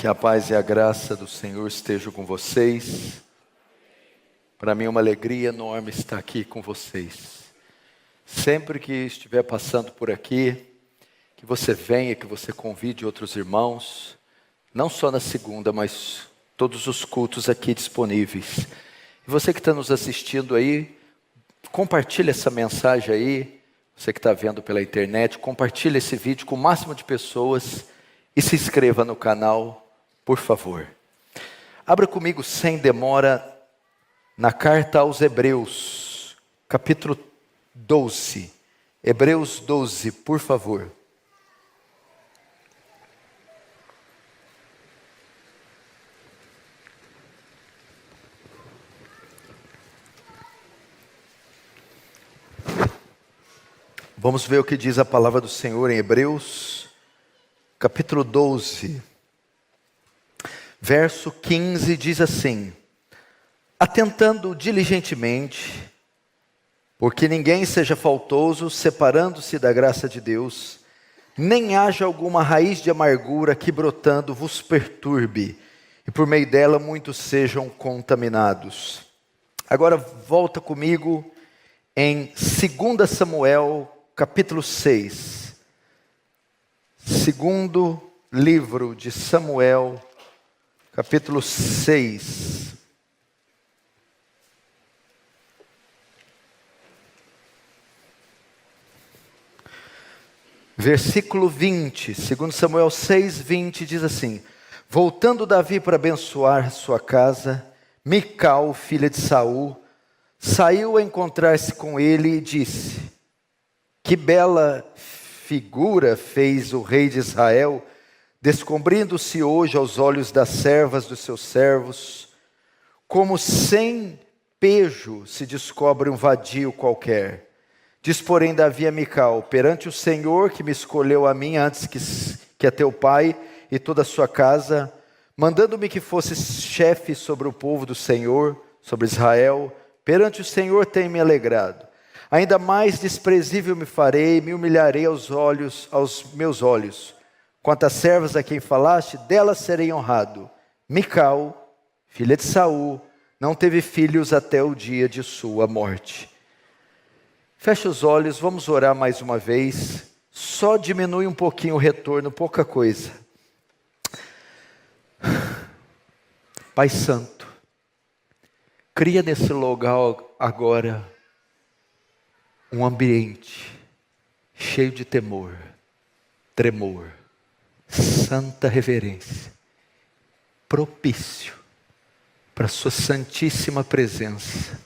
Que a paz e a graça do Senhor estejam com vocês. Para mim é uma alegria enorme estar aqui com vocês. Sempre que estiver passando por aqui, que você venha, que você convide outros irmãos, não só na segunda, mas todos os cultos aqui disponíveis. E você que está nos assistindo aí, compartilhe essa mensagem aí. Você que está vendo pela internet, compartilhe esse vídeo com o máximo de pessoas e se inscreva no canal, por favor. Abra comigo sem demora na carta aos Hebreus, capítulo 12. Hebreus 12, por favor. Vamos ver o que diz a palavra do Senhor em Hebreus, capítulo 12, verso 15, diz assim: atentando diligentemente, porque ninguém seja faltoso, separando-se da graça de Deus, nem haja alguma raiz de amargura que brotando vos perturbe, e por meio dela muitos sejam contaminados. Agora volta comigo em 2 Samuel, capítulo 6, segundo livro de Samuel, capítulo 6. Versículo 20, 2 Samuel 6, 20, diz assim: voltando Davi para abençoar sua casa, Mical, filha de Saul, saiu a encontrar-se com ele e disse: que bela figura fez o rei de Israel, descobrindo-se hoje aos olhos das servas dos seus servos, como sem pejo se descobre um vadio qualquer. Diz, porém, Davi a Mical: perante o Senhor que me escolheu a mim antes que a teu pai e toda a sua casa, mandando-me que fosse chefe sobre o povo do Senhor, sobre Israel, perante o Senhor tem me alegrado. Ainda mais desprezível me farei, me humilharei aos meus olhos. Quanto às servas a quem falaste, delas serei honrado. Mical, filha de Saul, não teve filhos até o dia de sua morte. Feche os olhos, vamos orar mais uma vez. Só diminui um pouquinho o retorno, pouca coisa. Pai Santo, cria nesse lugar agora um ambiente cheio de temor, tremor, santa reverência, propício para a sua santíssima presença,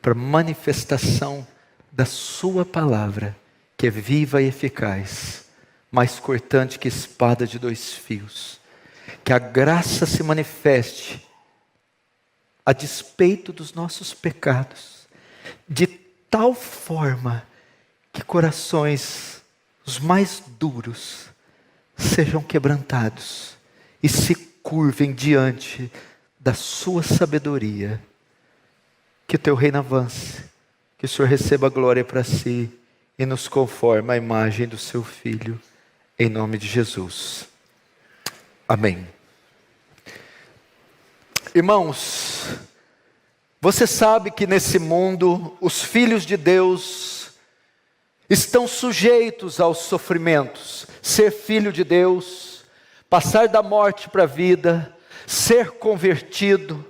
para a manifestação da sua palavra, que é viva e eficaz, mais cortante que espada de dois fios. Que a graça se manifeste a despeito dos nossos pecados, de tal forma que corações os mais duros sejam quebrantados e se curvem diante da sua sabedoria. Que o teu reino avance, que o Senhor receba a glória para si e nos conforme à imagem do seu Filho, em nome de Jesus. Amém. Irmãos, você sabe que nesse mundo os filhos de Deus estão sujeitos aos sofrimentos. Ser filho de Deus, passar da morte para a vida, ser convertido,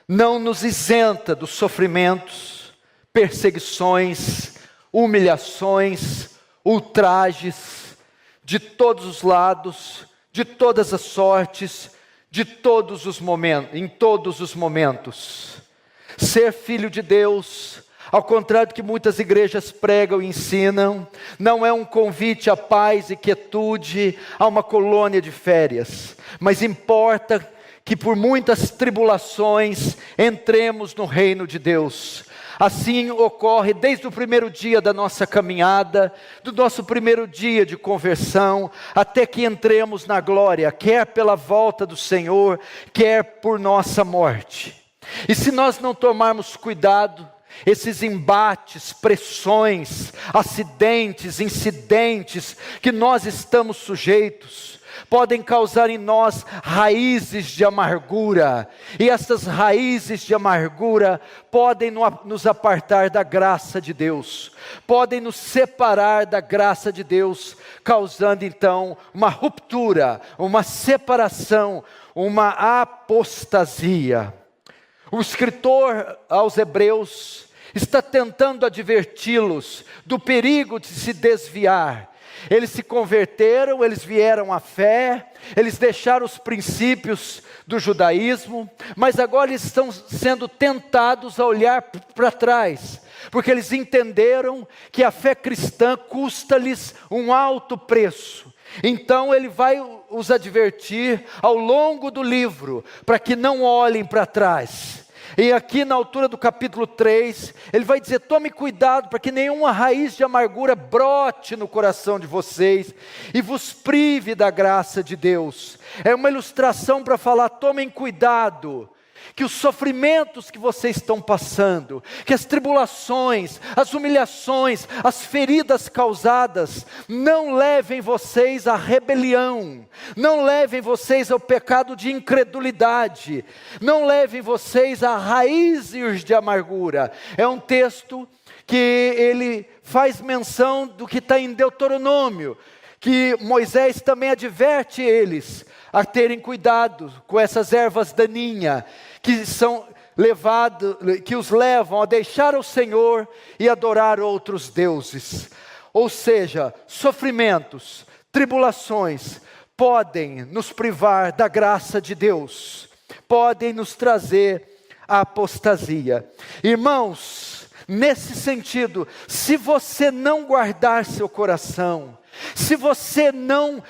não nos isenta dos sofrimentos, perseguições, humilhações, ultrajes, de todos os lados, de todas as sortes, de todos os momentos, em todos os momentos. Ser filho de Deus, ao contrário do que muitas igrejas pregam e ensinam, não é um convite à paz e quietude, a uma colônia de férias, mas importa que por muitas tribulações entremos no reino de Deus. Assim ocorre desde o primeiro dia da nossa caminhada, do nosso primeiro dia de conversão, até que entremos na glória, quer pela volta do Senhor, quer por nossa morte. E se nós não tomarmos cuidado, esses embates, pressões, acidentes, incidentes que nós estamos sujeitos, podem causar em nós raízes de amargura, e essas raízes de amargura podem nos apartar da graça de Deus, podem nos separar da graça de Deus, causando então uma ruptura, uma separação, uma apostasia. O escritor aos Hebreus está tentando adverti-los do perigo de se desviar. Eles se converteram, eles vieram à fé, eles deixaram os princípios do judaísmo, mas agora eles estão sendo tentados a olhar para trás, porque eles entenderam que a fé cristã custa-lhes um alto preço. Então ele vai os advertir ao longo do livro, para que não olhem para trás. E aqui na altura do capítulo 3, ele vai dizer: tome cuidado para que nenhuma raiz de amargura brote no coração de vocês e vos prive da graça de Deus. É uma ilustração para falar: tomem cuidado, que os sofrimentos que vocês estão passando, que as tribulações, as humilhações, as feridas causadas, não levem vocês à rebelião, não levem vocês ao pecado de incredulidade, não levem vocês a raízes de amargura. É um texto que ele faz menção do que está em Deuteronômio, que Moisés também adverte eles a terem cuidado com essas ervas daninhas, que os levam a deixar o Senhor e adorar outros deuses. Ou seja, sofrimentos, tribulações podem nos privar da graça de Deus, podem nos trazer a apostasia. Irmãos, nesse sentido, se você não guardar seu coração, se você não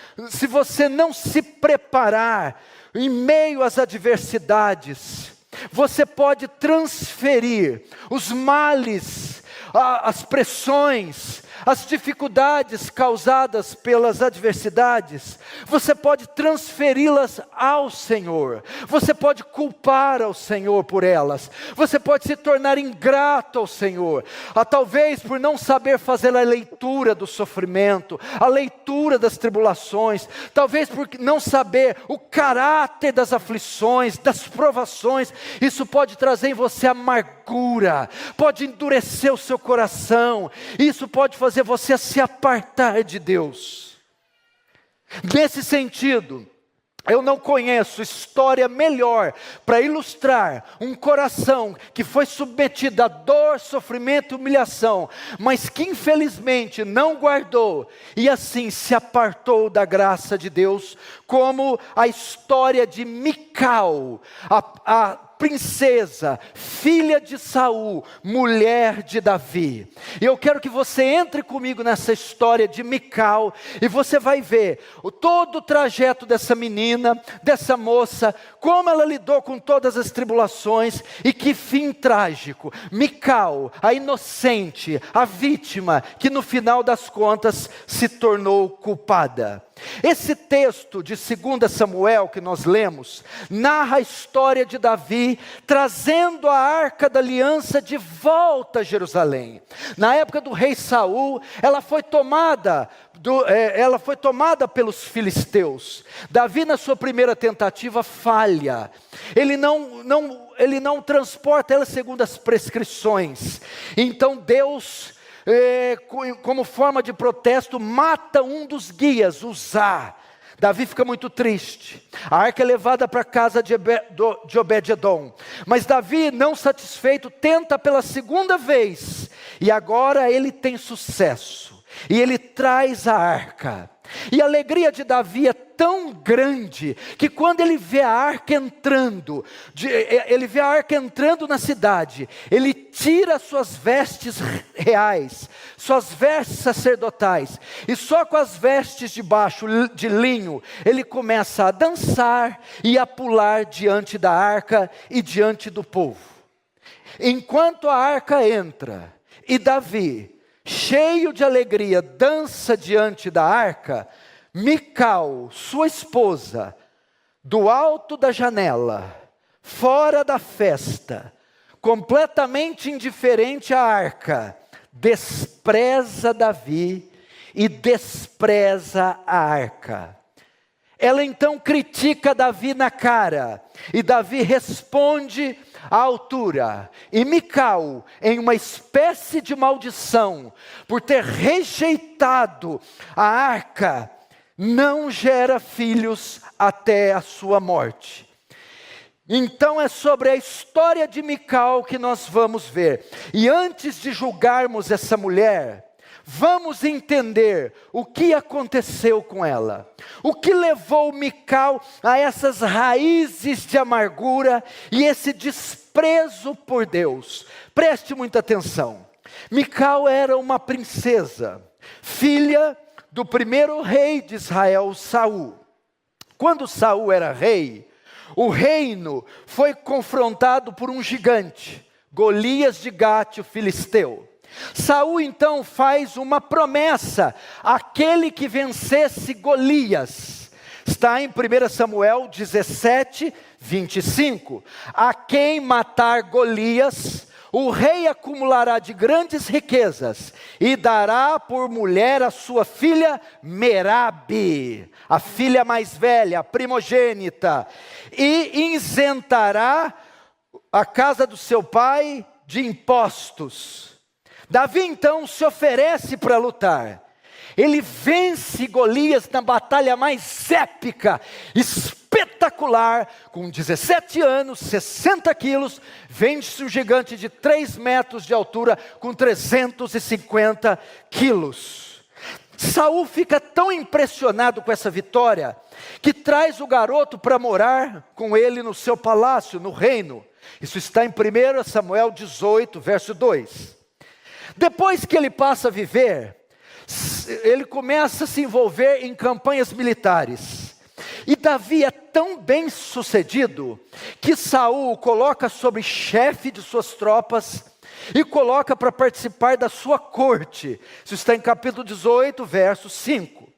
se preparar em meio às adversidades, você pode transferir os males, as pressões, as dificuldades causadas pelas adversidades, você pode transferi-las ao Senhor, você pode culpar ao Senhor por elas, você pode se tornar ingrato ao Senhor, talvez por não saber fazer a leitura do sofrimento, a leitura das tribulações, talvez por não saber o caráter das aflições, das provações. Isso pode trazer em você amargura, pode endurecer o seu coração, isso pode fazer você se apartar de Deus. Nesse sentido, eu não conheço história melhor para ilustrar um coração que foi submetido a dor, sofrimento e humilhação, mas que infelizmente não guardou e assim se apartou da graça de Deus, como a história de Mical, a princesa, filha de Saul, mulher de Davi. E eu quero que você entre comigo nessa história de Mical, e você vai ver todo o trajeto dessa menina, dessa moça, como ela lidou com todas as tribulações, e que fim trágico. Mical, a inocente, a vítima, que no final das contas se tornou culpada. Esse texto de 2 Samuel que nós lemos, narra a história de Davi trazendo a Arca da Aliança de volta a Jerusalém. Na época do rei Saul, ela foi tomada pelos filisteus. Davi, na sua primeira tentativa, falha. Ele não transporta ela segundo as prescrições. Então Deus, como forma de protesto, mata um dos guias, Uzá. Davi fica muito triste. A arca é levada para a casa de Obed-edom. Mas Davi, não satisfeito, tenta pela segunda vez. E agora ele tem sucesso. E ele traz a arca. E a alegria de Davi é tão grande, que quando ele vê a arca entrando, na cidade, ele tira suas vestes reais, suas vestes sacerdotais, e só com as vestes de baixo de linho, ele começa a dançar e a pular diante da arca e diante do povo. Enquanto a arca entra, e Davi, cheio de alegria, dança diante da arca, Mical, sua esposa, do alto da janela, fora da festa, completamente indiferente à arca, despreza Davi e despreza a arca. Ela então critica Davi na cara, e Davi responde à altura. E Mical, em uma espécie de maldição, por ter rejeitado a arca, não gera filhos até a sua morte. Então é sobre a história de Mical que nós vamos ver. E antes de julgarmos essa mulher, vamos entender o que aconteceu com ela. O que levou Mical a essas raízes de amargura e esse desprezo por Deus. Preste muita atenção. Mical era uma princesa, filha do primeiro rei de Israel, Saul. Quando Saul era rei, o reino foi confrontado por um gigante, Golias de Gate, o filisteu. Saul então faz uma promessa àquele que vencesse Golias. Está em 1 Samuel 17, 25. A quem matar Golias, o rei acumulará de grandes riquezas e dará por mulher a sua filha Merabe, a filha mais velha, a primogênita, e isentará a casa do seu pai de impostos. Davi então se oferece para lutar. Ele vence Golias na batalha mais épica, espetacular. Com 17 anos, 60 quilos, vence um gigante de 3 metros de altura com 350 quilos. Saul fica tão impressionado com essa vitória, que traz o garoto para morar com ele no seu palácio, no reino. Isso está em 1 Samuel 18, verso 2. Depois que ele passa a viver, ele começa a se envolver em campanhas militares. E Davi é tão bem sucedido, que Saul o coloca sobre chefe de suas tropas, e coloca para participar da sua corte. Isso está em capítulo 18, verso 5.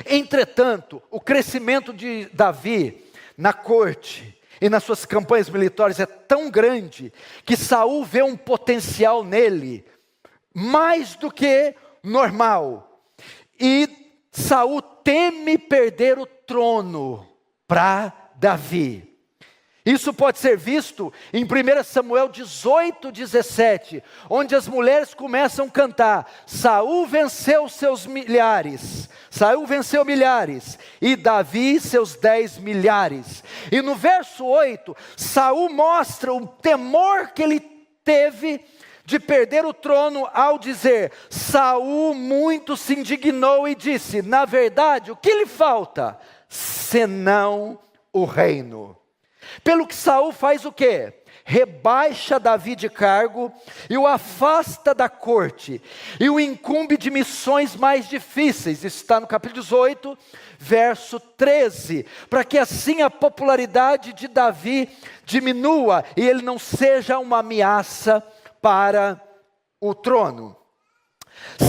Entretanto, o crescimento de Davi na corte e nas suas campanhas militares é tão grande, que Saul vê um potencial nele, mais do que normal. E Saul teme perder o trono para Davi. Isso pode ser visto em 1 Samuel 18, 17, onde as mulheres começam a cantar: Saul venceu seus milhares, Saul venceu milhares, e Davi seus 10 milhares. E no verso 8, Saul mostra o temor que ele teve de perder o trono, ao dizer: Saul muito se indignou e disse: na verdade, o que lhe falta? Senão o reino. Pelo que Saul faz o quê? Rebaixa Davi de cargo e o afasta da corte, e o incumbe de missões mais difíceis. Isso está no capítulo 18, verso 13, para que assim a popularidade de Davi diminua e ele não seja uma ameaça para o trono.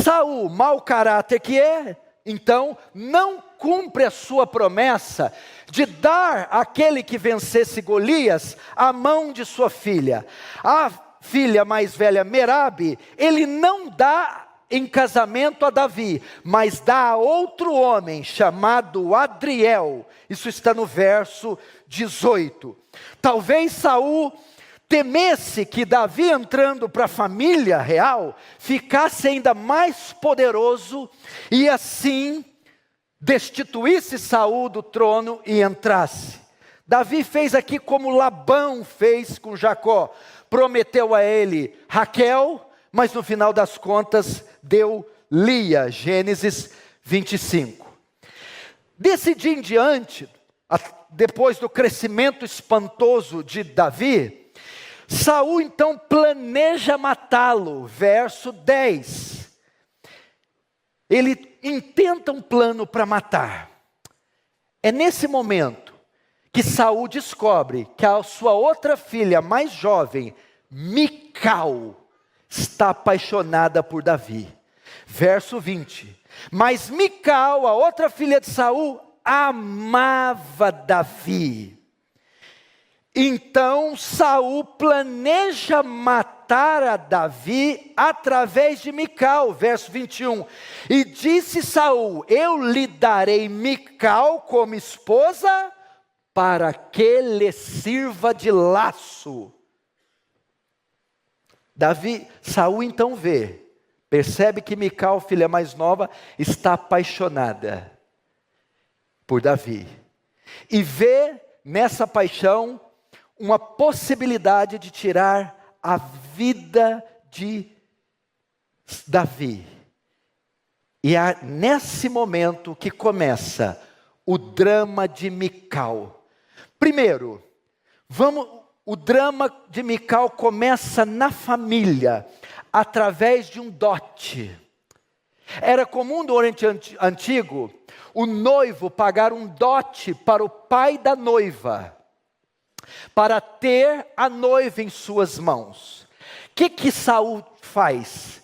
Saul, mau caráter que é, então não cumpre a sua promessa de dar àquele que vencesse Golias a mão de sua filha. A filha mais velha, Merabe, ele não dá em casamento a Davi, mas dá a outro homem chamado Adriel. Isso está no verso 18. Talvez Saul temesse que Davi, entrando para a família real, ficasse ainda mais poderoso e assim destituísse Saul do trono e entrasse. Davi fez aqui como Labão fez com Jacó, prometeu a ele Raquel, mas no final das contas deu Lia, Gênesis 25. Desse dia em diante, depois do crescimento espantoso de Davi, Saul então planeja matá-lo, verso 10. Ele intenta um plano para matar. É nesse momento que Saul descobre que a sua outra filha mais jovem, Mical, está apaixonada por Davi. Verso 20. Mas Mical, a outra filha de Saul, amava Davi. Então Saul planeja matar a Davi através de Mical, verso 21. E disse Saul: eu lhe darei Mical como esposa, para que lhe sirva de laço. Saul então percebe que Mical, filha mais nova, está apaixonada por Davi. E vê nessa paixão uma possibilidade de tirar a vida de Davi. E é nesse momento que começa o drama de Mical. Primeiro, o drama de Mical começa na família, através de um dote. Era comum no Oriente Antigo o noivo pagar um dote para o pai da noiva, para ter a noiva em suas mãos. O que Saul faz?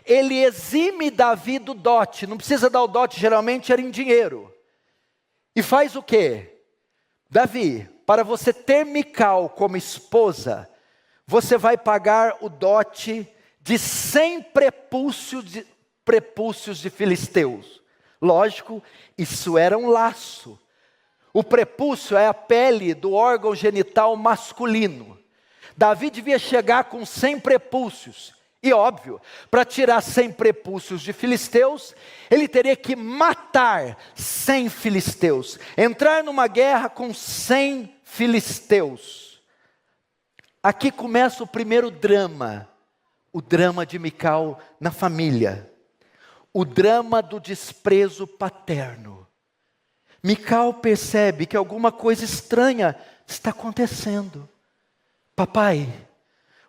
Ele exime Davi do dote. Não precisa dar o dote, geralmente era em dinheiro. E faz o quê? Davi, para você ter Mical como esposa, você vai pagar o dote de 100 prepúcios de filisteus. Lógico, isso era um laço. O prepúcio é a pele do órgão genital masculino. Davi devia chegar com 100 prepúcios. E óbvio, para tirar 100 prepúcios de filisteus, ele teria que matar 100 filisteus. Entrar numa guerra com 100 filisteus. Aqui começa o primeiro drama. O drama de Mical na família. O drama do desprezo paterno. Mical percebe que alguma coisa estranha está acontecendo. Papai,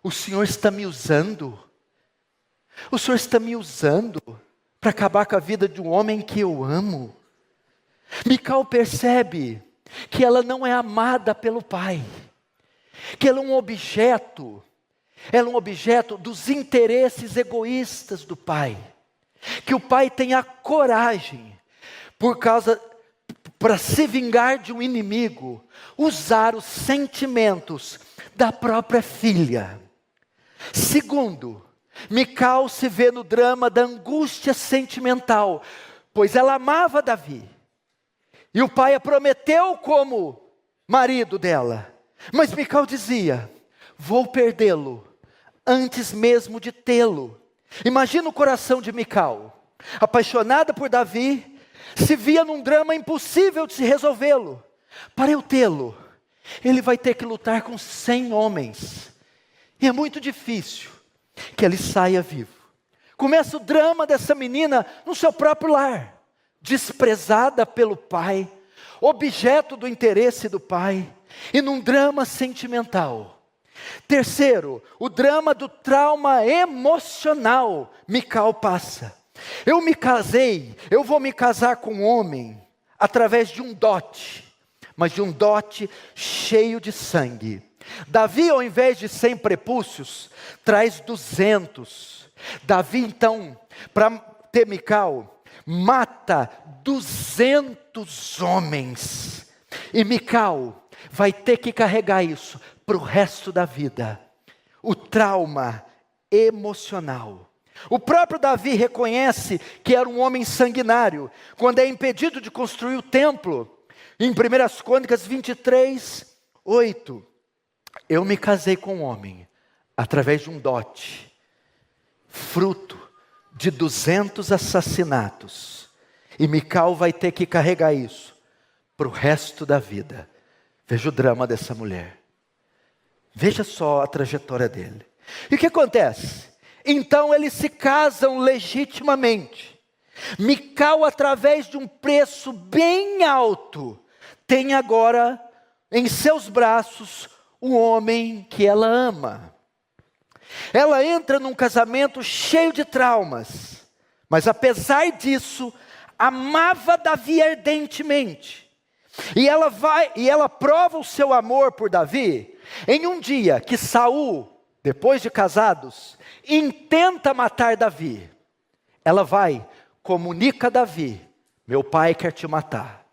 o Senhor está me usando. O Senhor está me usando para acabar com a vida de um homem que eu amo. Mical percebe que ela não é amada pelo pai. Que ela é um objeto. Ela é um objeto dos interesses egoístas do pai. Que o pai tenha coragem, para se vingar de um inimigo, usar os sentimentos da própria filha. Segundo, Mical se vê no drama da angústia sentimental, pois ela amava Davi. E o pai a prometeu como marido dela. Mas Mical dizia: vou perdê-lo antes mesmo de tê-lo. Imagina o coração de Mical, apaixonada por Davi, se via num drama impossível de se resolvê-lo. Para eu tê-lo, ele vai ter que lutar com 100 homens. E é muito difícil que ele saia vivo. Começa o drama dessa menina no seu próprio lar, desprezada pelo pai, objeto do interesse do pai, e num drama sentimental. Terceiro, o drama do trauma emocional. Mical passa. Eu vou me casar com um homem através de um dote, mas de um dote cheio de sangue. Davi, ao invés de 100 prepúcios, traz 200. Davi, então, para ter Mical, mata 200 homens. E Mical vai ter que carregar isso para o resto da vida. O trauma emocional. O próprio Davi reconhece que era um homem sanguinário, quando é impedido de construir o templo. Em 1 Crônicas 23, 8. Eu me casei com um homem, através de um dote, fruto de 200 assassinatos. E Mical vai ter que carregar isso para o resto da vida. Veja o drama dessa mulher. Veja só a trajetória dele. E o que acontece? Então eles se casam legitimamente. Mical, através de um preço bem alto, tem agora em seus braços o homem que ela ama. Ela entra num casamento cheio de traumas, mas apesar disso, amava Davi ardentemente. E ela prova o seu amor por Davi em um dia que Saul, depois de casados, intenta matar Davi. Ela vai, comunica a Davi: meu pai quer te matar.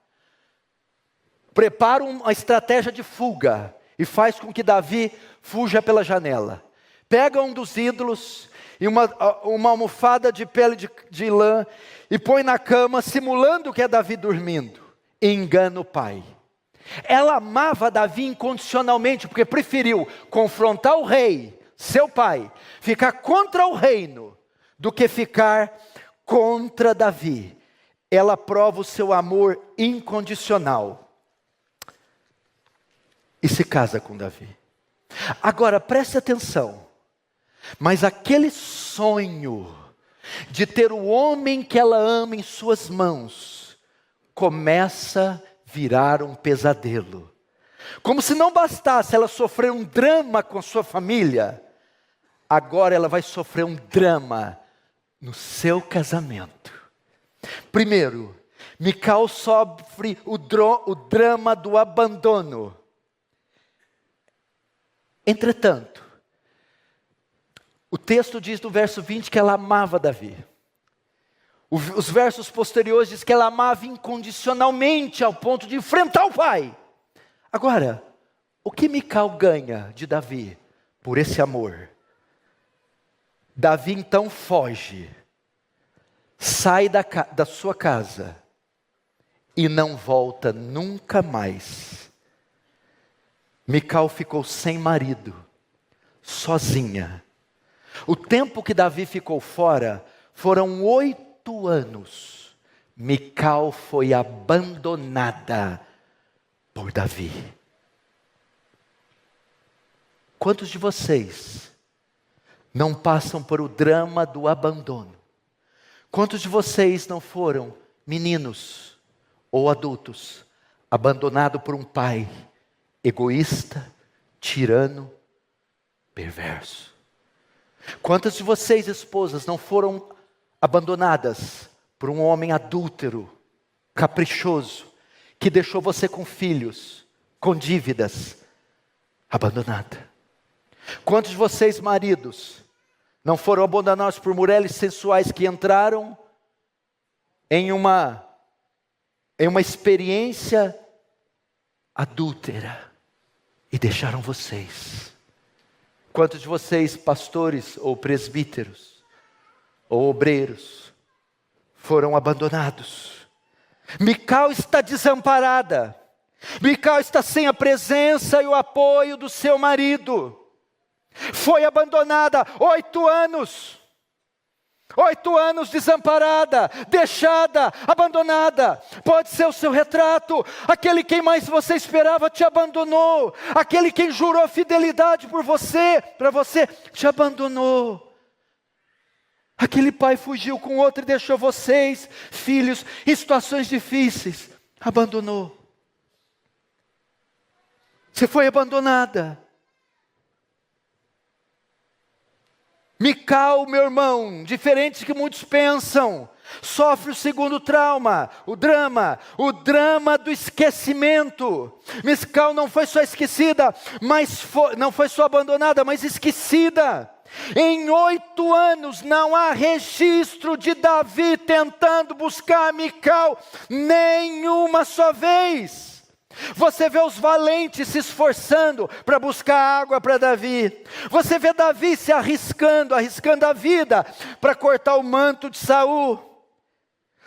Prepara uma estratégia de fuga. e faz com que Davi fuja pela janela. Pega um dos ídolos e uma almofada de pele de lã e põe na cama, simulando que é Davi dormindo. E engana o pai. Ela amava Davi incondicionalmente, porque preferiu confrontar o rei, seu pai, ficar contra o reino, do que ficar contra Davi. Ela prova o seu amor incondicional e se casa com Davi. Agora preste atenção, mas aquele sonho de ter o homem que ela ama em suas mãos, começa a virar um pesadelo. Como se não bastasse ela sofrer um drama com sua família, agora ela vai sofrer um drama no seu casamento. Primeiro, Mical sofre o drama do abandono. Entretanto, o texto diz no verso 20 que ela amava Davi. Os versos posteriores diz que ela amava incondicionalmente ao ponto de enfrentar o pai. Agora, o que Mical ganha de Davi por esse amor? Davi então foge, sai da sua casa e não volta nunca mais. Mical ficou sem marido, sozinha. O tempo que Davi ficou fora foram 8 anos. Mical foi abandonada por Davi. Quantos de vocês não passam por o drama do abandono? Quantos de vocês não foram meninos ou adultos abandonados por um pai egoísta, tirano, perverso? Quantas de vocês, esposas, não foram abandonadas por um homem adúltero, caprichoso, que deixou você com filhos, com dívidas, abandonada? Quantos de vocês, maridos, não foram abandonados por mulheres sensuais que entraram em uma experiência adúltera e deixaram vocês? Quantos de vocês, pastores ou presbíteros ou obreiros, foram abandonados? Mical está desamparada. Mical está sem a presença e o apoio do seu marido. Foi abandonada 8 anos. 8 anos desamparada, deixada, abandonada. Pode ser o seu retrato. Aquele quem mais você esperava te abandonou. Aquele quem jurou fidelidade para você, te abandonou. Aquele pai fugiu com outro e deixou vocês, filhos, em situações difíceis. Abandonou. Você foi abandonada. Mical, meu irmão, diferente do que muitos pensam, sofre o segundo trauma, o drama do esquecimento. Mical não foi só esquecida, não foi só abandonada, mas esquecida. Em 8 anos não há registro de Davi tentando buscar Mical nenhuma só vez. Você vê os valentes se esforçando para buscar água para Davi. Você vê Davi se arriscando a vida para cortar o manto de Saul.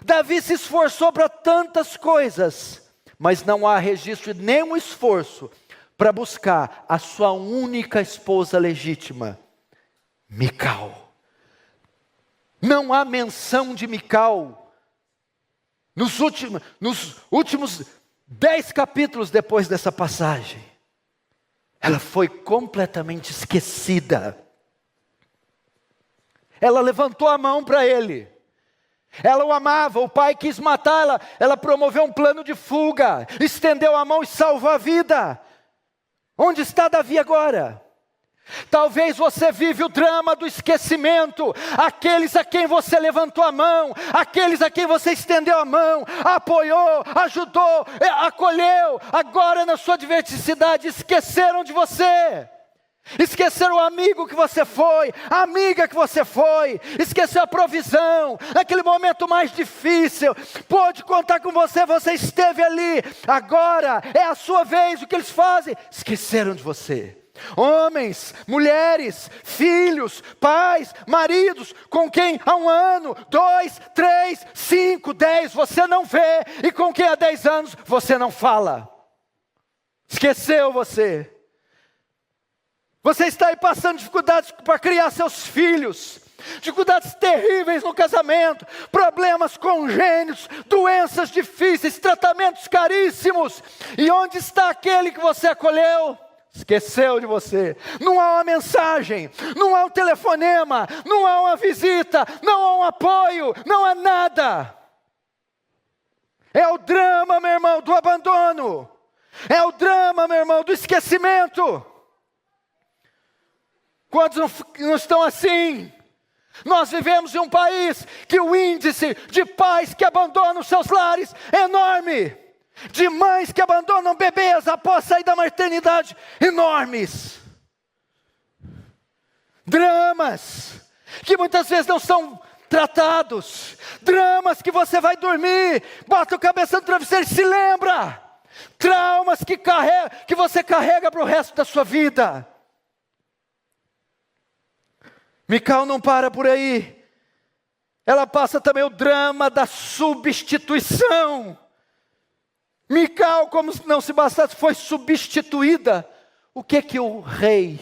Davi se esforçou para tantas coisas, mas não há registro de nenhum esforço para buscar a sua única esposa legítima, Mical. Não há menção de Mical nos últimos 10 capítulos depois dessa passagem. Ela foi completamente esquecida. Ela levantou a mão para ele. Ela o amava, o pai quis matá-la. Ela promoveu um plano de fuga, estendeu a mão e salvou a vida. Onde está Davi agora? Talvez você vive o drama do esquecimento. Aqueles a quem você levantou a mão, aqueles a quem você estendeu a mão, apoiou, ajudou, acolheu, agora na sua adversidade esqueceram de você. Esqueceu o amigo que você foi, a amiga que você foi, esqueceu a provisão, naquele momento mais difícil, pôde contar com você, você esteve ali, agora é a sua vez, o que eles fazem? Esqueceram de você. Homens, mulheres, filhos, pais, maridos, com quem há 1 ano, 2, 3, 5, 10 você não vê, e com quem há 10 anos você não fala. Esqueceu você. Você está aí passando dificuldades para criar seus filhos, dificuldades terríveis no casamento, problemas congênitos, doenças difíceis, tratamentos caríssimos. E onde está aquele que você acolheu? Esqueceu de você. Não há uma mensagem, não há um telefonema, não há uma visita, não há um apoio, não há nada. É o drama, meu irmão, do abandono. É o drama, meu irmão, do esquecimento. Quantos não estão assim? Nós vivemos em um país que o índice de pais que abandonam seus lares é enorme. De mães que abandonam bebês após sair da maternidade, enormes. Dramas que muitas vezes não são tratados. Dramas que você vai dormir, bota a cabeça no travesseiro e se lembra. Traumas que você carrega para o resto da sua vida. Mical não para por aí. Ela passa também o drama da substituição. Mical, como se não se bastasse, foi substituída. O que o rei,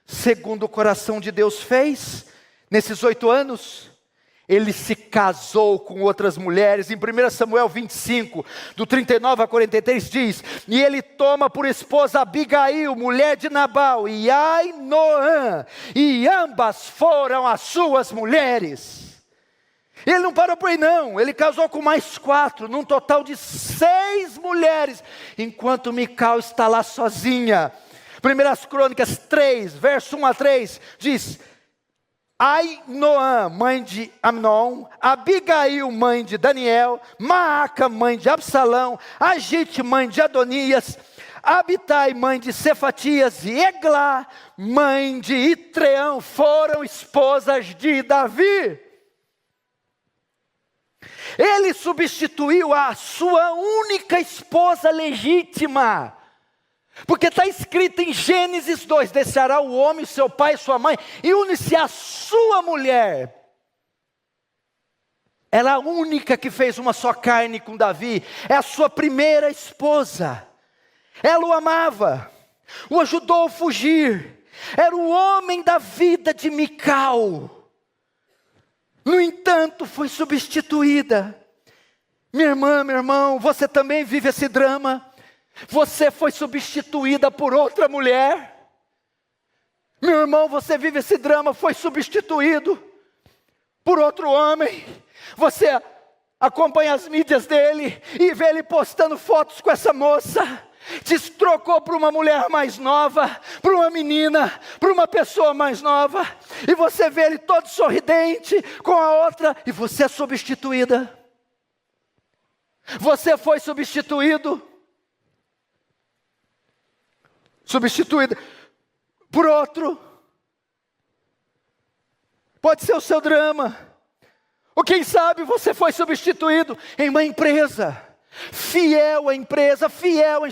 segundo o coração de Deus, fez nesses 8 anos? Ele se casou com outras mulheres. Em 1 Samuel 25, do 39 a 43 diz: e ele toma por esposa Abigail, mulher de Nabal, e Ainoã, e ambas foram as suas mulheres. Ele não parou por aí não, ele casou com mais 4, num total de 6 mulheres, enquanto Mical está lá sozinha. 1 Crônicas 3, verso 1 a 3, diz: Ainoã, mãe de Amnon, Abigail, mãe de Daniel, Maaca, mãe de Absalão, Agite, mãe de Adonias, Abitai, mãe de Cefatias, e Eglá, mãe de Itreão, foram esposas de Davi. Ele substituiu a sua única esposa legítima. Porque está escrito em Gênesis 2, deixará o homem, seu pai e sua mãe, e une-se à sua mulher. Ela é a única que fez uma só carne com Davi, é a sua primeira esposa. Ela o amava, o ajudou a fugir, era o homem da vida de Mical. No entanto, foi substituída. Minha irmã, meu irmão, você também vive esse drama? Você foi substituída por outra mulher. Meu irmão, você vive esse drama, foi substituído por outro homem. Você acompanha as mídias dele e vê ele postando fotos com essa moça. Te trocou por uma mulher mais nova, por uma menina, por uma pessoa mais nova. E você vê ele todo sorridente com a outra e você é substituída. Você foi substituído. Substituída por outro. Pode ser o seu drama. Ou quem sabe você foi substituído em uma empresa. Fiel à empresa, fiel à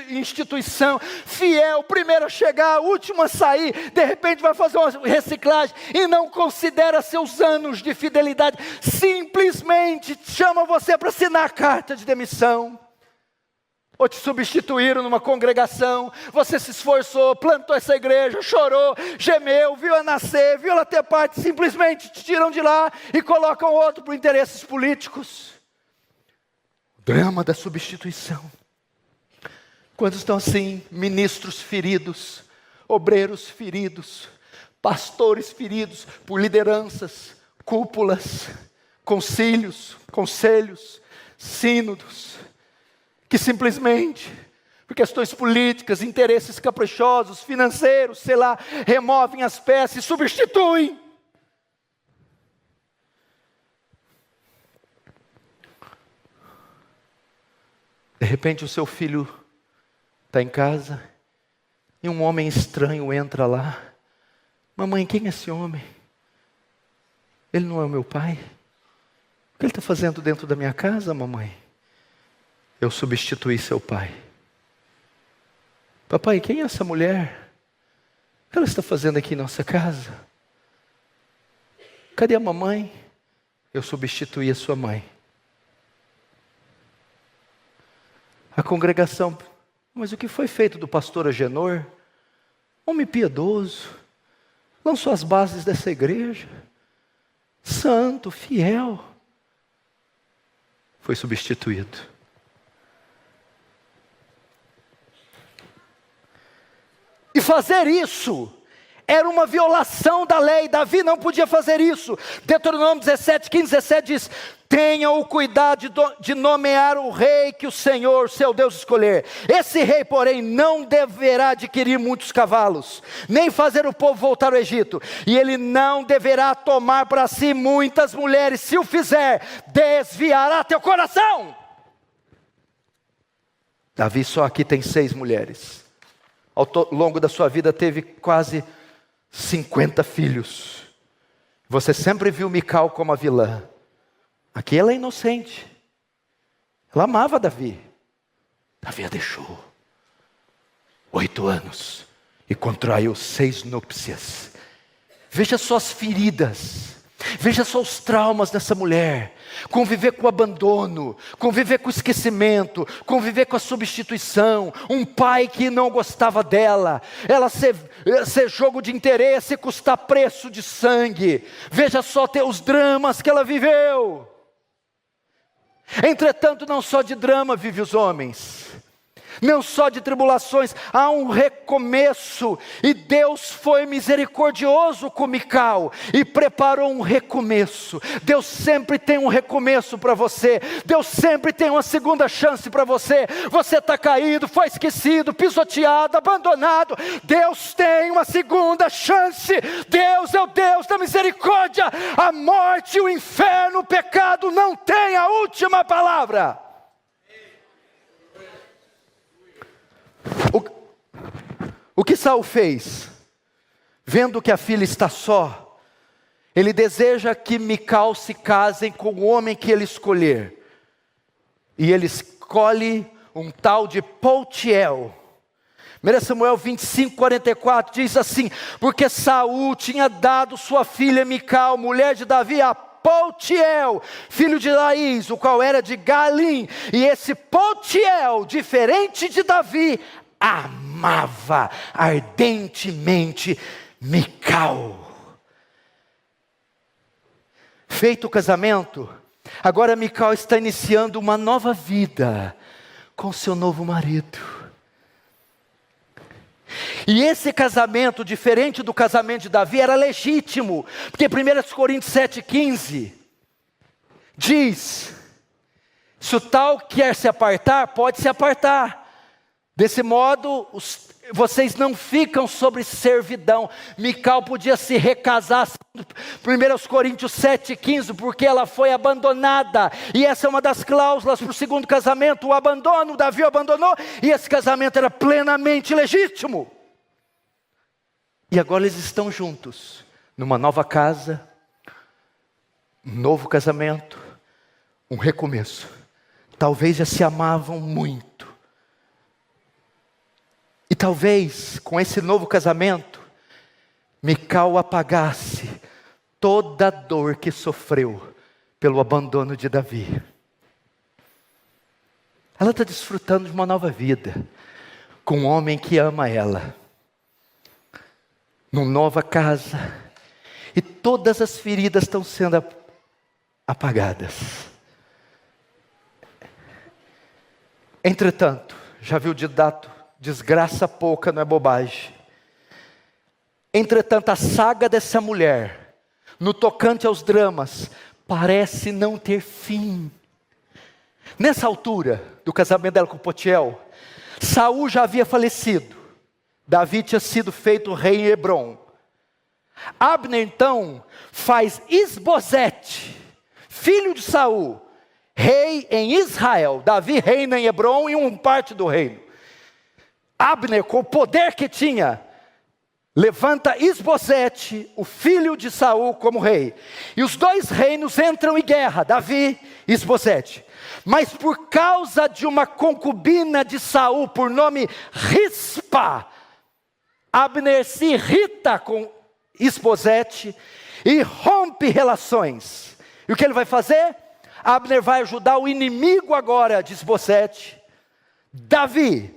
instituição, fiel, primeiro a chegar, último a sair. De repente vai fazer uma reciclagem e não considera seus anos de fidelidade. Simplesmente chama você para assinar a carta de demissão. Ou te substituíram numa congregação, você se esforçou, plantou essa igreja, chorou, gemeu, viu ela nascer, viu ela ter parte, simplesmente te tiram de lá e colocam outro por interesses políticos. O drama da substituição. Quantos estão assim, ministros feridos, obreiros feridos, pastores feridos por lideranças, cúpulas, conselhos, sínodos, que simplesmente, por questões políticas, interesses caprichosos, financeiros, sei lá, removem as peças e substituem. De repente o seu filho está em casa e um homem estranho entra lá. Mamãe, quem é esse homem? Ele não é o meu pai? O que ele está fazendo dentro da minha casa, mamãe? Eu substituí seu pai. Papai, quem é essa mulher? O que ela está fazendo aqui em nossa casa? Cadê a mamãe? Eu substituí a sua mãe. A congregação, mas o que foi feito do pastor Agenor? Homem piedoso, lançou as bases dessa igreja, santo, fiel, foi substituído. E fazer isso era uma violação da lei. Davi não podia fazer isso. Deuteronômio 17, 15, 17 diz: tenha o cuidado de nomear o rei que o Senhor, seu Deus, escolher. Esse rei, porém, não deverá adquirir muitos cavalos, nem fazer o povo voltar ao Egito. E ele não deverá tomar para si muitas mulheres. Se o fizer, desviará teu coração. Davi só aqui tem 6 mulheres. Ao longo da sua vida teve quase 50 filhos. Você sempre viu Mical como a vilã. Aqui ela é inocente. Ela amava Davi. Davi a deixou 8 anos e contraiu 6 núpcias. Veja só as feridas. Veja só os traumas dessa mulher. Conviver com o abandono, conviver com o esquecimento, conviver com a substituição, um pai que não gostava dela, ela ser jogo de interesse, custar preço de sangue. Veja só os dramas que ela viveu. Entretanto, não só de drama vivem os homens, não só de tribulações, há um recomeço, e Deus foi misericordioso com Mical, e preparou um recomeço. Deus sempre tem um recomeço para você, Deus sempre tem uma segunda chance para você. Você está caído, foi esquecido, pisoteado, abandonado, Deus tem uma segunda chance. Deus é o Deus da misericórdia. A morte, o inferno, o pecado não tem a última palavra. O que Saul fez? Vendo que a filha está só, ele deseja que Mical se casem com o homem que ele escolher. E ele escolhe um tal de Paltiel. 1 Samuel 25, 44 diz assim: porque Saul tinha dado sua filha Mical, mulher de Davi, a Paltiel, filho de Laís, o qual era de Galim. E esse Paltiel, diferente de Davi, amava ardentemente Mical. Feito o casamento, agora Mical está iniciando uma nova vida com seu novo marido. E esse casamento, diferente do casamento de Davi, era legítimo, porque 1 Coríntios 7,15 diz: se o tal quer se apartar, pode se apartar. Desse modo, vocês não ficam sobre servidão. Mical podia se recasar, 1 Coríntios 7,15, porque ela foi abandonada. E essa é uma das cláusulas para o segundo casamento, o abandono. Davi o abandonou, e esse casamento era plenamente legítimo. E agora eles estão juntos, numa nova casa, um novo casamento, um recomeço. Talvez já se amavam muito. E talvez, com esse novo casamento, Mical apagasse toda a dor que sofreu pelo abandono de Davi. Ela está desfrutando de uma nova vida, com um homem que ama ela, numa nova casa, e todas as feridas estão sendo apagadas. Entretanto, já viu o ditado: desgraça pouca não é bobagem. Entretanto, a saga dessa mulher, no tocante aos dramas, parece não ter fim. Nessa altura do casamento dela com Paltiel, Saul já havia falecido. Davi tinha sido feito rei em Hebrom. Abner então faz Isbosete, filho de Saul, rei em Israel. Davi reina em Hebrom e uma parte do reino. Abner, com o poder que tinha, levanta Isbosete, o filho de Saul, como rei. E os dois reinos entram em guerra, Davi e Isbosete. Mas por causa de uma concubina de Saul, por nome Rispa, Abner se irrita com Isbosete e rompe relações. E o que ele vai fazer? Abner vai ajudar o inimigo agora de Isbosete, Davi.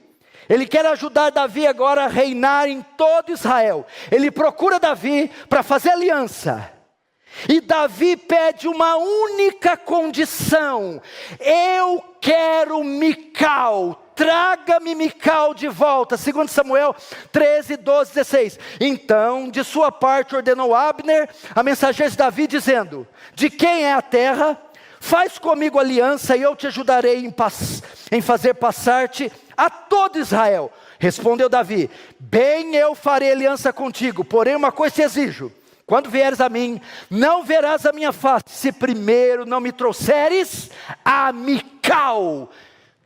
Ele quer ajudar Davi agora a reinar em todo Israel. Ele procura Davi para fazer aliança. E Davi pede uma única condição: eu quero Mical, traga-me Mical de volta. 2 Samuel 13, 12, 16. Então, de sua parte, ordenou Abner a mensageiros de Davi, dizendo: de quem é a terra? Faz comigo aliança e eu te ajudarei em fazer passar-te a todo Israel. Respondeu Davi: bem, eu farei aliança contigo, porém uma coisa te exijo: quando vieres a mim, não verás a minha face, se primeiro não me trouxeres a Mical.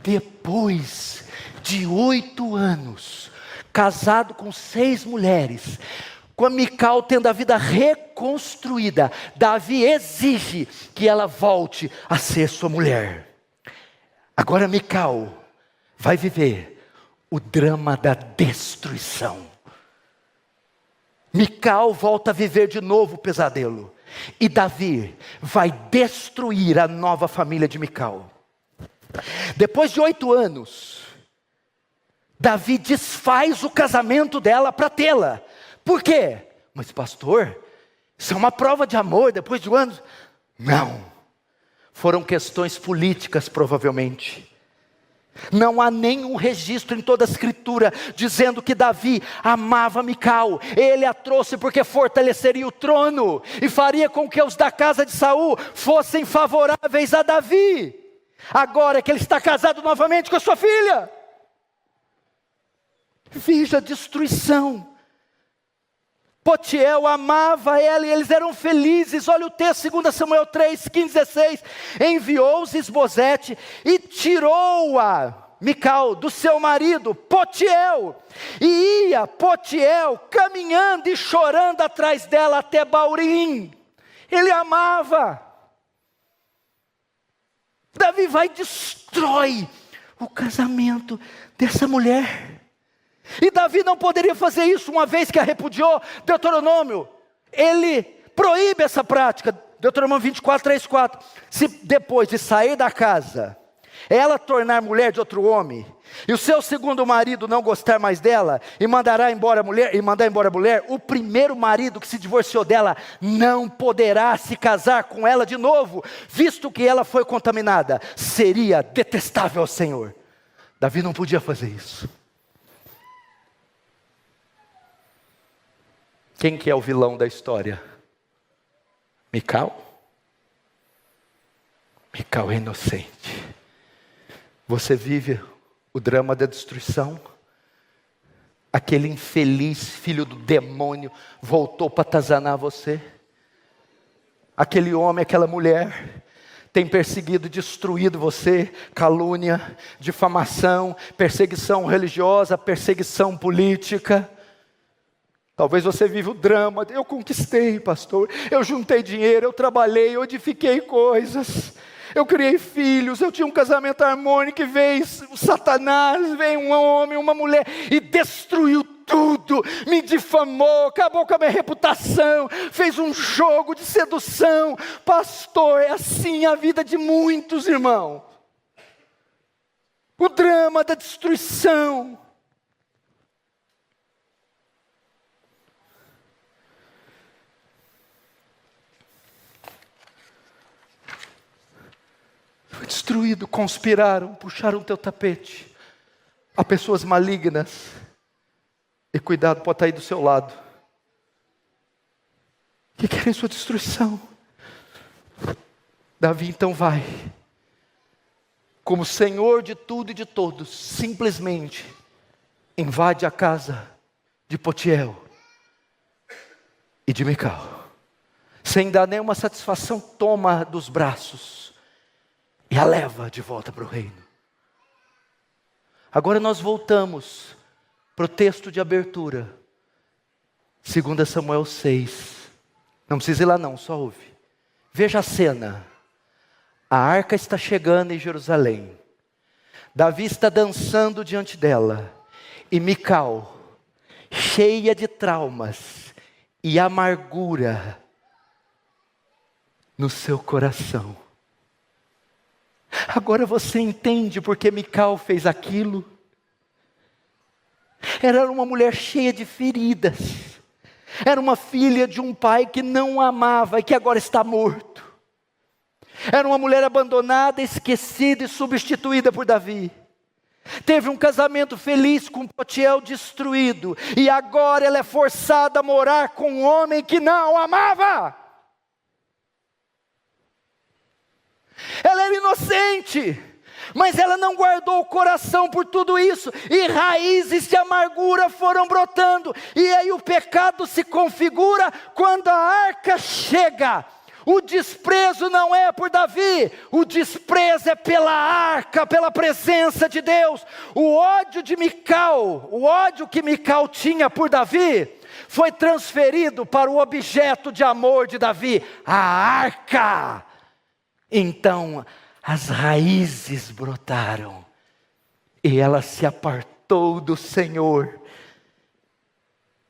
Depois de 8 anos, casado com 6 mulheres, com a Mical tendo a vida reconstruída, Davi exige que ela volte a ser sua mulher. Agora Mical vai viver o drama da destruição. Mical volta a viver de novo o pesadelo. E Davi vai destruir a nova família de Mical. Depois de 8 anos, Davi desfaz o casamento dela para tê-la. Por quê? Mas pastor, isso é uma prova de amor depois de 8 anos? Não. Foram questões políticas provavelmente. Não há nenhum registro em toda a escritura dizendo que Davi amava Mical. Ele a trouxe porque fortaleceria o trono e faria com que os da casa de Saul fossem favoráveis a Davi. Agora que ele está casado novamente com a sua filha, veja a destruição. Potiel amava ela e eles eram felizes. Olha o texto, 2 Samuel 3, 15, 16. Enviou-os Isbosete e tirou-a, Mical, do seu marido, Potiel. E ia Potiel caminhando e chorando atrás dela até Baurim. Ele amava. Davi vai e destrói o casamento dessa mulher. E Davi não poderia fazer isso uma vez que a repudiou. Deuteronômio, ele proíbe essa prática. Deuteronômio 24, 3, 4. Se depois de sair da casa, ela tornar mulher de outro homem, e o seu segundo marido não gostar mais dela, e mandar embora a mulher, o primeiro marido que se divorciou dela, não poderá se casar com ela de novo, visto que ela foi contaminada. Seria detestável ao Senhor. Davi não podia fazer isso. Quem que é o vilão da história? Mical? Mical é inocente. Você vive o drama da destruição? Aquele infeliz filho do demônio voltou para atazanar você? Aquele homem, aquela mulher tem perseguido, destruído você? Calúnia, difamação, perseguição religiosa, perseguição política. Talvez você viva o drama: eu conquistei, pastor, eu juntei dinheiro, eu trabalhei, eu edifiquei coisas, eu criei filhos, eu tinha um casamento harmônico, e veio o Satanás, veio um homem, uma mulher, e destruiu tudo, me difamou, acabou com a minha reputação, fez um jogo de sedução. Pastor, é assim a vida de muitos, irmão. O drama da destruição. Foi destruído, conspiraram, puxaram o teu tapete. Há pessoas malignas. E cuidado, pode estar aí do seu lado, que querem sua destruição. Davi então vai, como senhor de tudo e de todos, simplesmente invade a casa de Potiel e de Mical. Sem dar nenhuma satisfação, toma dos braços e a leva de volta para o reino. Agora nós voltamos para o texto de abertura. 2 Samuel 6. Não precisa ir lá não, só ouve. Veja a cena. A arca está chegando em Jerusalém. Davi está dançando diante dela. E Mical, cheia de traumas e amargura no seu coração. Agora você entende por que Mical fez aquilo? Era uma mulher cheia de feridas. Era uma filha de um pai que não a amava e que agora está morto. Era uma mulher abandonada, esquecida e substituída por Davi. Teve um casamento feliz com Potiel destruído. E agora ela é forçada a morar com um homem que não a amava. Ela era inocente, mas ela não guardou o coração por tudo isso. E raízes de amargura foram brotando. E aí o pecado se configura quando a arca chega. O desprezo não é por Davi, o desprezo é pela arca, pela presença de Deus. O ódio de Mical, o ódio que Mical tinha por Davi, foi transferido para o objeto de amor de Davi, a arca. Então as raízes brotaram, e ela se apartou do Senhor.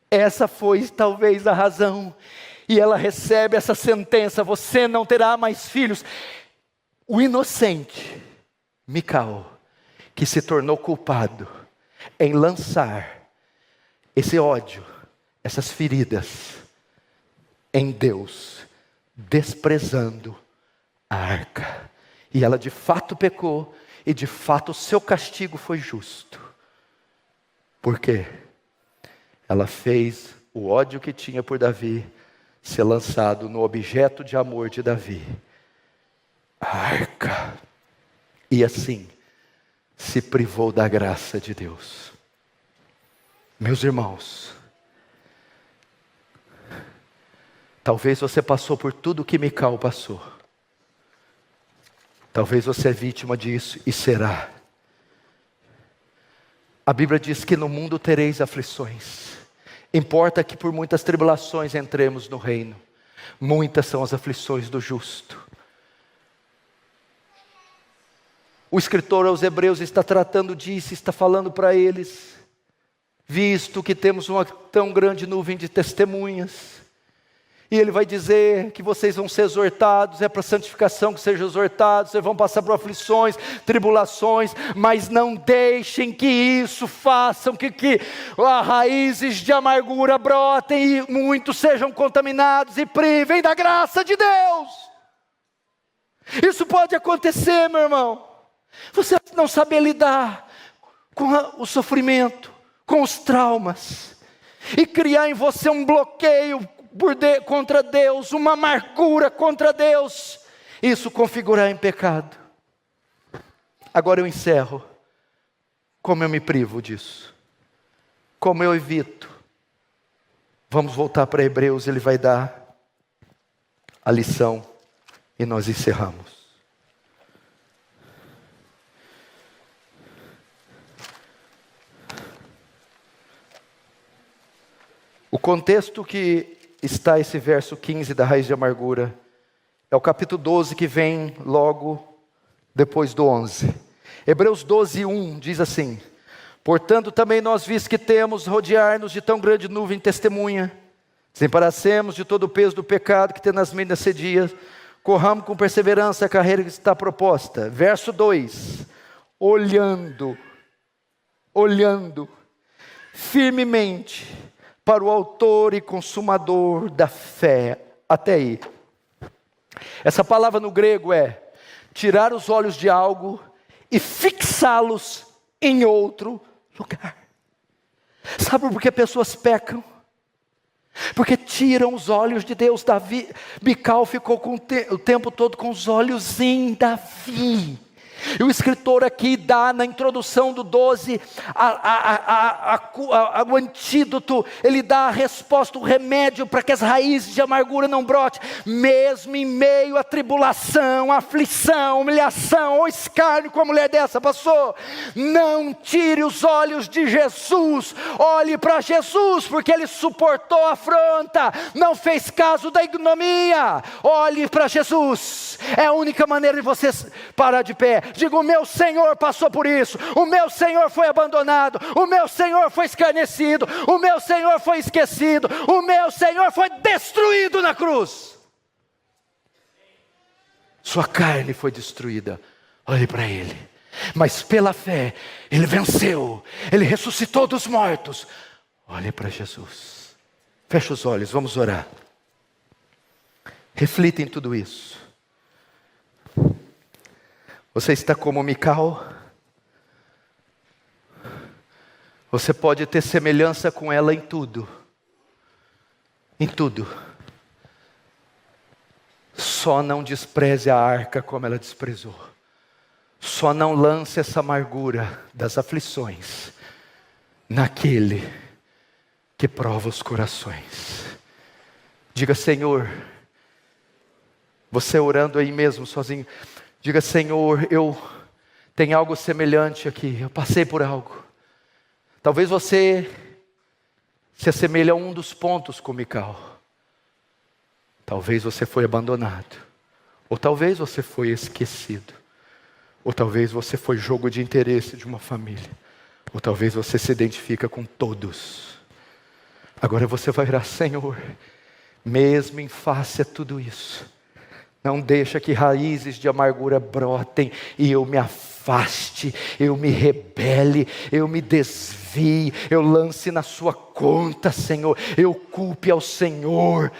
Essa foi talvez a razão. E ela recebe essa sentença: você não terá mais filhos. O inocente, Mical, que se tornou culpado em lançar esse ódio, essas feridas em Deus, desprezando a arca. E ela de fato pecou, e de fato o seu castigo foi justo. Por quê? Ela fez o ódio que tinha por Davi ser lançado no objeto de amor de Davi, a arca. E assim se privou da graça de Deus. Meus irmãos, talvez você passou por tudo que Mical passou. Talvez você é vítima disso e será. A Bíblia diz que no mundo tereis aflições. Importa que por muitas tribulações entremos no reino. Muitas são as aflições do justo. O escritor aos Hebreus está tratando disso, está falando para eles: visto que temos uma tão grande nuvem de testemunhas, e ele vai dizer que vocês vão ser exortados, é para santificação que sejam exortados, vocês vão passar por aflições, tribulações, mas não deixem que isso façam que raízes de amargura brotem e muitos sejam contaminados e privem da graça de Deus. Isso pode acontecer, meu irmão. Você não saber lidar com o sofrimento, com os traumas, e criar em você um bloqueio contra Deus, uma amargura contra Deus, isso configurar em pecado. Agora eu encerro. Como eu me privo disso? Como eu evito? Vamos voltar para Hebreus, ele vai dar a lição e nós encerramos. O contexto que está esse verso 15 da raiz de amargura é o capítulo 12 que vem logo depois do 11. Hebreus 12, 1 diz assim: portanto também nós, visto que temos rodear-nos de tão grande nuvem de testemunha, desemparacemos de todo o peso do pecado que tem nas meias sedias, corramos com perseverança a carreira que está proposta. Verso 2: olhando firmemente para o autor e consumador da fé. Até aí. Essa palavra no grego é tirar os olhos de algo e fixá-los em outro lugar. Sabe por que pessoas pecam? Porque tiram os olhos de Deus. Mical ficou o tempo todo com os olhos em Davi. E o escritor aqui dá na introdução do 12 o antídoto, ele dá a resposta, o remédio para que as raízes de amargura não brotem, mesmo em meio à tribulação, aflição, humilhação ou escárnio com a mulher dessa passou. Não tire os olhos de Jesus, olhe para Jesus, porque ele suportou a afronta, não fez caso da ignomia. Olhe para Jesus, é a única maneira de você parar de pé. Diga: o meu Senhor passou por isso, o meu Senhor foi abandonado, o meu Senhor foi escarnecido, o meu Senhor foi esquecido, o meu Senhor foi destruído na cruz. Sua carne foi destruída, olhe para Ele. Mas pela fé, Ele venceu, Ele ressuscitou dos mortos. Olhe para Jesus. Feche os olhos, vamos orar. Reflita em tudo isso. Você está como Mical? Você pode ter semelhança com ela em tudo. Em tudo. Só não despreze a arca como ela desprezou. Só não lance essa amargura das aflições naquele que prova os corações. Diga: Senhor, você orando aí mesmo sozinho, diga: Senhor, eu tenho algo semelhante aqui, eu passei por algo. Talvez você se assemelhe a um dos pontos com Mical. Talvez você foi abandonado, ou talvez você foi esquecido, ou talvez você foi jogo de interesse de uma família, ou talvez você se identifica com todos. Agora você vai orar: Senhor, mesmo em face a tudo isso, não deixa que raízes de amargura brotem e eu me afaste, eu me rebele, eu me desvie, eu lance na sua conta, Senhor, eu culpe ao Senhor.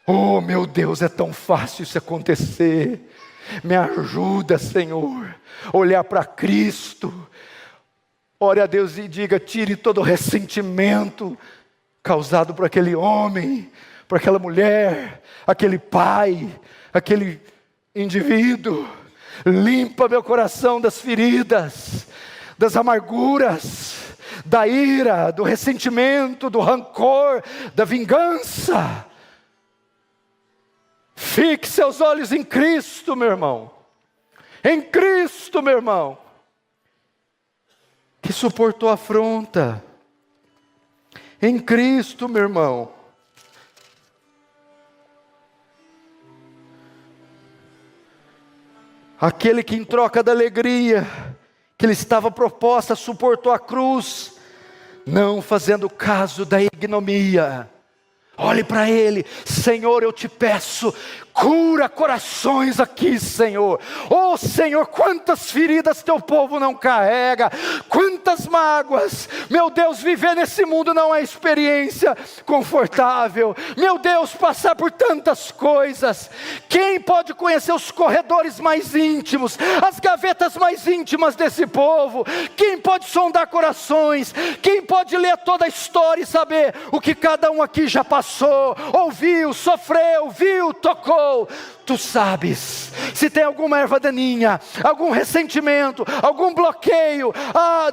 Oh, meu Deus, é tão fácil isso acontecer. Me ajuda, Senhor, olhar para Cristo. Ore a Deus e diga: tire todo o ressentimento causado por aquele homem, por aquela mulher, aquele pai, aquele indivíduo. Limpa meu coração das feridas, das amarguras, da ira, do ressentimento, do rancor, da vingança. Fixe seus olhos em Cristo, meu irmão. Em Cristo, meu irmão, que suportou a afronta. Em Cristo, meu irmão. Aquele que em troca da alegria que lhe estava proposta, suportou a cruz, não fazendo caso da ignomia. Olhe para Ele: Senhor, eu te peço, cura corações aqui, Senhor. Oh, Senhor, quantas feridas teu povo não carrega, quantas mágoas. Meu Deus, viver nesse mundo não é experiência confortável. Meu Deus, passar por tantas coisas. Quem pode conhecer os corredores mais íntimos, as gavetas mais íntimas desse povo? Quem pode sondar corações? Quem pode ler toda a história e saber o que cada um aqui já passou, ouviu, sofreu, viu, tocou? Tu sabes. Se tem alguma erva daninha, algum ressentimento, algum bloqueio,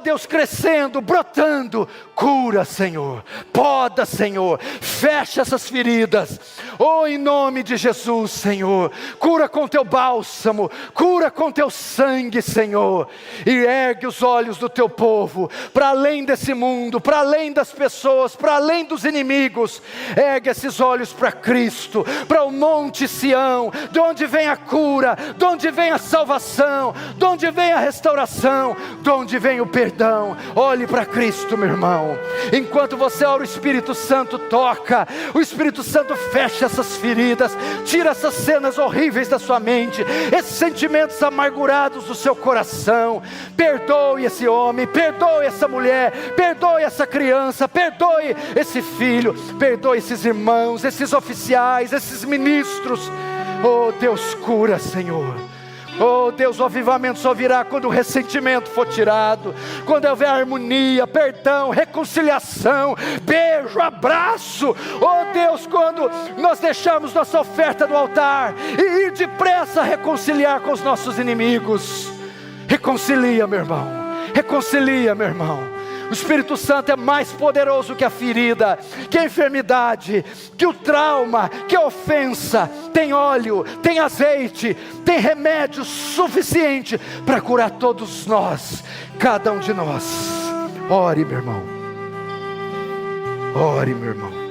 Deus, crescendo, brotando, cura, Senhor, poda, Senhor, fecha essas feridas, em nome de Jesus, Senhor. Cura com teu bálsamo, cura com teu sangue, Senhor, e ergue os olhos do teu povo para além desse mundo, para além das pessoas, para além dos inimigos. Ergue esses olhos para Cristo, para o monte Sião, de onde vem a cura, de onde vem a salvação, de onde vem a restauração, de onde vem o perdão. Olhe para Cristo, meu irmão. Enquanto você ora, o Espírito Santo toca, o Espírito Santo fecha essas feridas, tira essas cenas horríveis da sua mente, esses sentimentos amargurados do seu coração. Perdoe esse homem, perdoe essa mulher, perdoe essa criança, perdoe esse filho, perdoe esses irmãos, esses oficiais, esses ministros. Oh Deus, cura, Senhor. Oh Deus, o avivamento só virá quando o ressentimento for tirado, quando houver harmonia, perdão, reconciliação, beijo, abraço. Oh Deus, quando nós deixarmos nossa oferta no altar e ir depressa reconciliar com os nossos inimigos. Reconcilia, meu irmão. Reconcilia, meu irmão. O Espírito Santo é mais poderoso que a ferida, que a enfermidade, que o trauma, que a ofensa. Tem óleo, tem azeite, tem remédio suficiente para curar todos nós, cada um de nós. Ore, meu irmão. Ore, meu irmão.